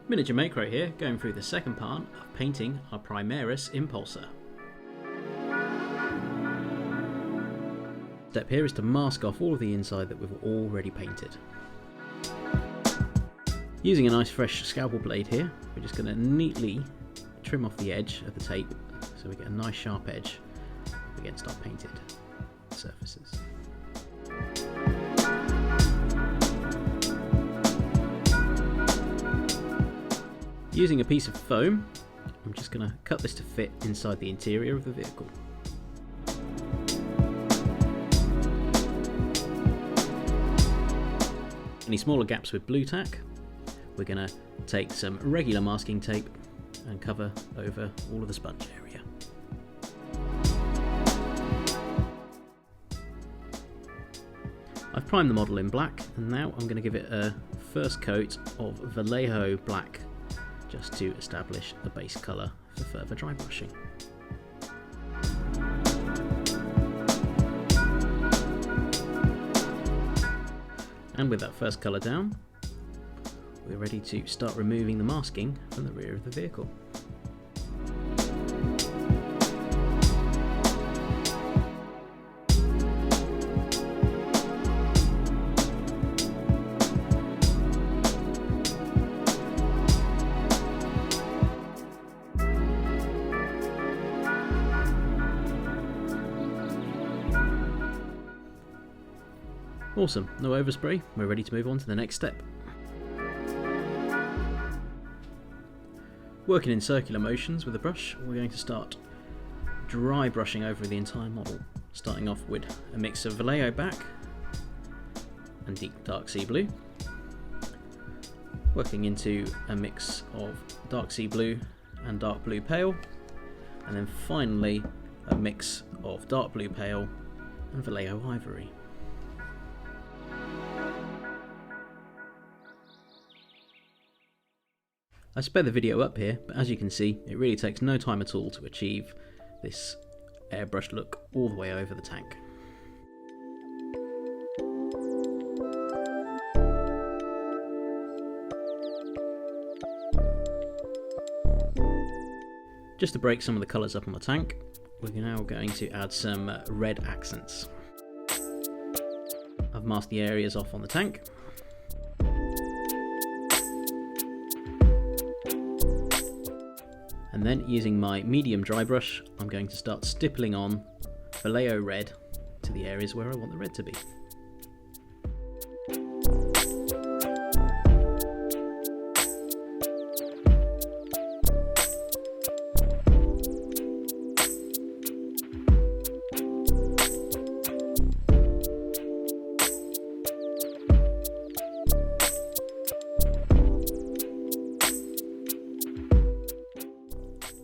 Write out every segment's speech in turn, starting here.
Miniature Macro here, going through the second part of painting our Primaris Impulsor. Step here is to mask off all of the inside that we've already painted. Using a nice fresh scalpel blade here, we're just going to neatly trim off the edge of the tape so we get a nice sharp edge against our painted surfaces. Using a piece of foam, I'm just going to cut this to fit inside the interior of the vehicle. Any smaller gaps with blue tack, we're going to take some regular masking tape and cover over all of the sponge area. I've primed the model in black, and now I'm going to give it a first coat of Vallejo black just to establish the base colour for further dry brushing. And with that first colour down, we're ready to start removing the masking from the rear of the vehicle. Awesome, no overspray, we're ready to move on to the next step. Working in circular motions with the brush, we're going to start dry brushing over the entire model, starting off with a mix of Vallejo black and deep dark sea blue, working into a mix of dark sea blue and dark blue pale, and then finally a mix of dark blue pale and Vallejo ivory. I sped the video up here, but as you can see, it really takes no time at all to achieve this airbrushed look all the way over the tank. Just to break some of the colours up on the tank, we're now going to add some red accents. I've masked the areas off on the tank. And then, using my medium dry brush, I'm going to start stippling on Vallejo red to the areas where I want the red to be.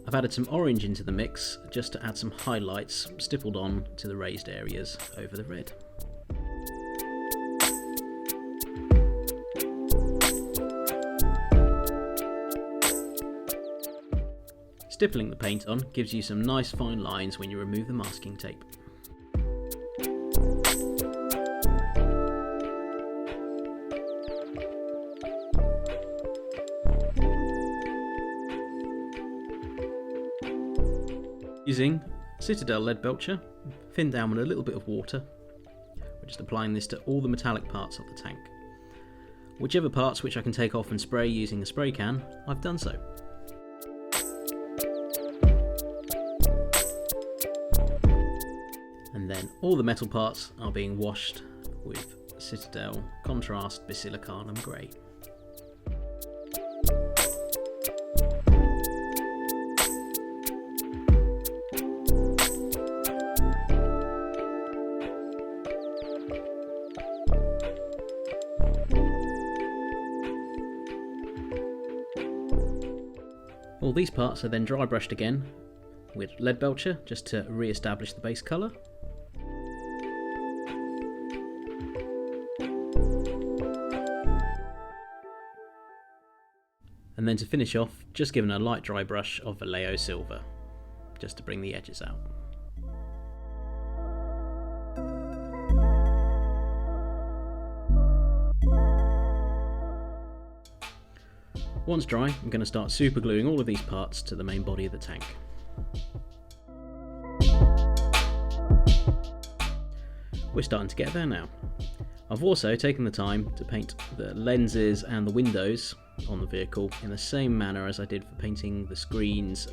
I've added some orange into the mix just to add some highlights stippled on to the raised areas over the red. Stippling the paint on gives you some nice fine lines when you remove the masking tape. Using Citadel lead belcher, thinned down with a little bit of water, we're just applying this to all the metallic parts of the tank. Whichever parts which I can take off and spray using a spray can, I've done so. And then all the metal parts are being washed with Citadel Contrast Basilicanum Grey. All these parts are then dry brushed again with lead belcher just to re-establish the base colour. And then to finish off, just given a light dry brush of Vallejo silver, just to bring the edges out. Once dry, I'm going to start super gluing all of these parts to the main body of the tank. We're starting to get there now. I've also taken the time to paint the lenses and the windows on the vehicle in the same manner as I did for painting the screens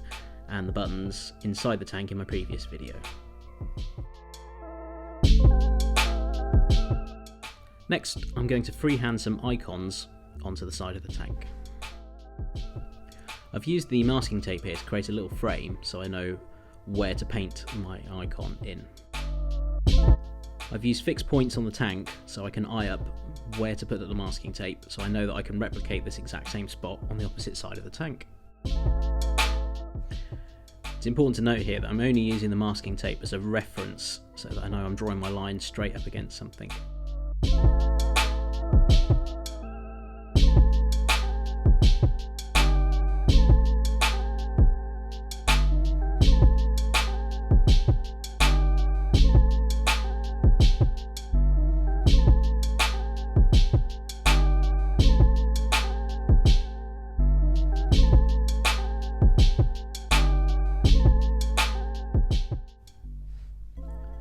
and the buttons inside the tank in my previous video. Next, I'm going to freehand some icons onto the side of the tank. I've used the masking tape here to create a little frame so I know where to paint my icon in. I've used fixed points on the tank so I can eye up where to put the masking tape so I know that I can replicate this exact same spot on the opposite side of the tank. It's important to note here that I'm only using the masking tape as a reference so that I know I'm drawing my line straight up against something.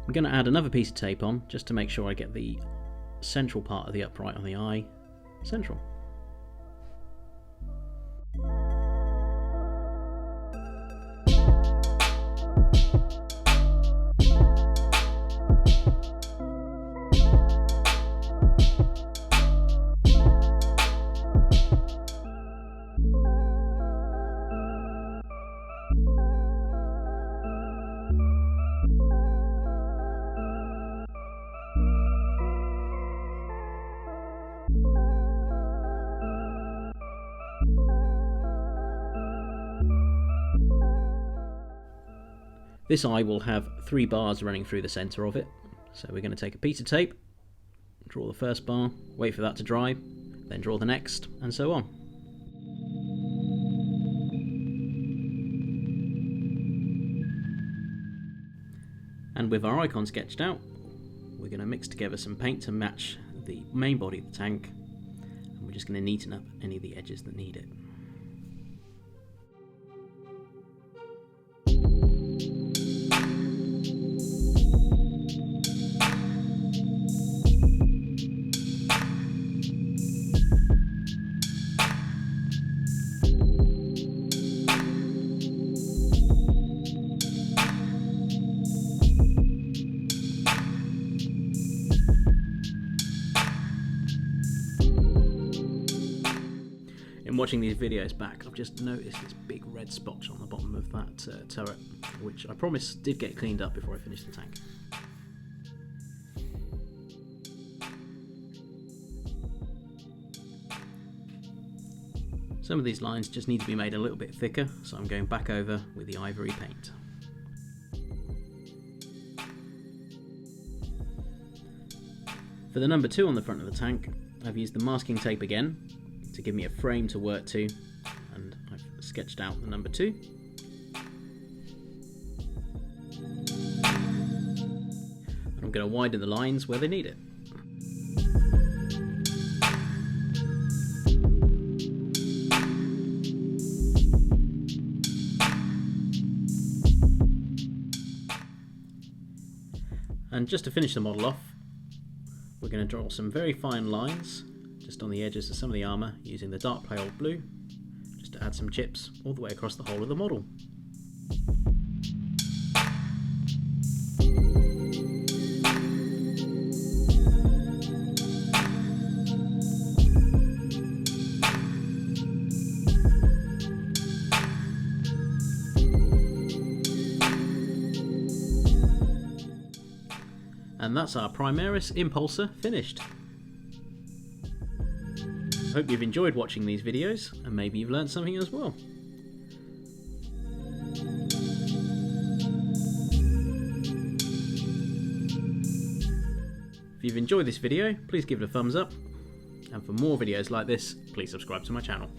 I'm going to add another piece of tape on just to make sure I get the central part of the upright on the eye central. This eye will have 3 bars running through the centre of it, so we're going to take a piece of tape, draw the first bar, wait for that to dry, then draw the next, and so on. And with our icon sketched out, we're going to mix together some paint to match the main body of the tank, and we're just going to neaten up any of the edges that need it. In watching these videos back, I've just noticed this big red spot on the bottom of that turret, which I promise did get cleaned up before I finished the tank. Some of these lines just need to be made a little bit thicker, so I'm going back over with the ivory paint. For the number 2 on the front of the tank, I've used the masking tape again to give me a frame to work to, and I've sketched out the number 2. And I'm going to widen the lines where they need it. And just to finish the model off, we're going to draw some very fine lines just on the edges of some of the armour using the dark pale blue, just to add some chips all the way across the whole of the model. And that's our Primaris Impulsor finished. I hope you've enjoyed watching these videos, and maybe you've learned something as well. If you've enjoyed this video, please give it a thumbs up, and for more videos like this, please subscribe to my channel.